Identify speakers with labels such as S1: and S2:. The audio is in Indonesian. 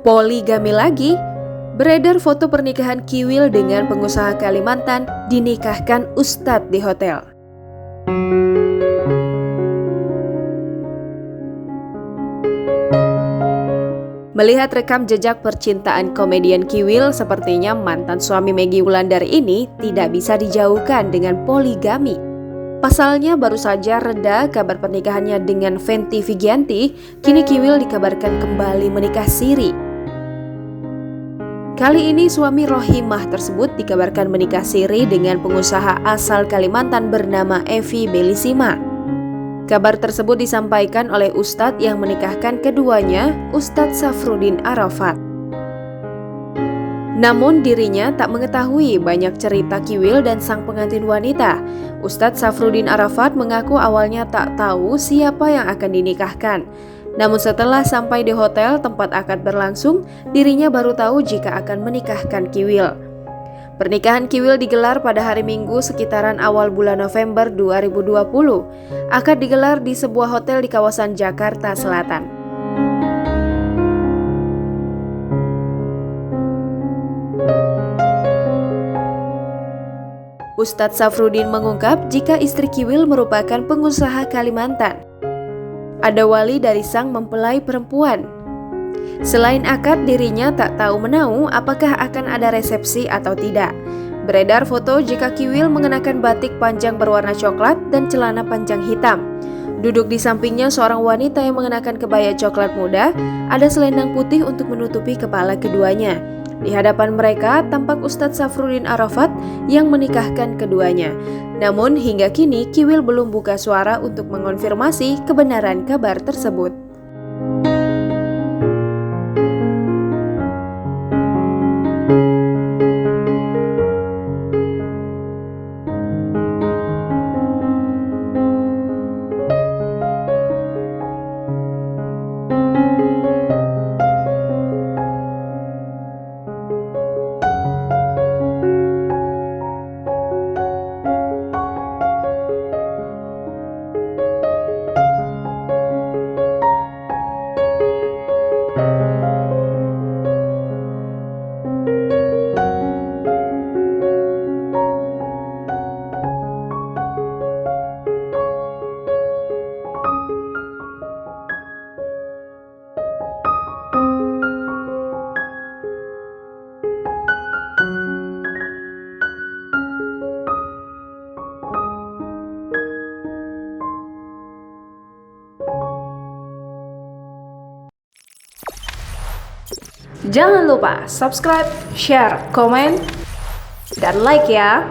S1: Poligami lagi, beredar foto pernikahan Kiwil dengan pengusaha Kalimantan dinikahkan Ustadz di hotel. Melihat rekam jejak percintaan komedian Kiwil, sepertinya mantan suami Maggie Wulandari ini tidak bisa dijauhkan dengan poligami. Pasalnya baru saja reda kabar pernikahannya dengan Fenty Vigianti, kini Kiwil dikabarkan kembali menikah siri. Kali ini suami Rohimah tersebut dikabarkan menikah siri dengan pengusaha asal Kalimantan bernama Evi Belisima. Kabar tersebut disampaikan oleh Ustadz yang menikahkan keduanya, Ustadz Safruddin Arafat. Namun dirinya tak mengetahui banyak cerita Kiwil dan sang pengantin wanita. Ustadz Safruddin Arafat mengaku awalnya tak tahu siapa yang akan dinikahkan. Namun setelah sampai di hotel tempat akad berlangsung, dirinya baru tahu jika akan menikahkan Kiwil. Pernikahan Kiwil digelar pada hari Minggu sekitaran awal bulan November 2020. Akad digelar di sebuah hotel di kawasan Jakarta Selatan. Ustadz Safruddin mengungkap jika istri Kiwil merupakan pengusaha Kalimantan. Ada wali dari sang mempelai perempuan. Selain akad, dirinya tak tahu menahu apakah akan ada resepsi atau tidak. Beredar foto jika Kiwil mengenakan batik panjang berwarna coklat dan celana panjang hitam. Duduk di sampingnya seorang wanita yang mengenakan kebaya coklat muda, ada selendang putih untuk menutupi kepala keduanya. Di hadapan mereka tampak Ustadz Safruddin Arafat yang menikahkan keduanya. Namun hingga kini Kiwil belum buka suara untuk mengonfirmasi kebenaran kabar tersebut. Jangan lupa subscribe, share, komen, dan like ya!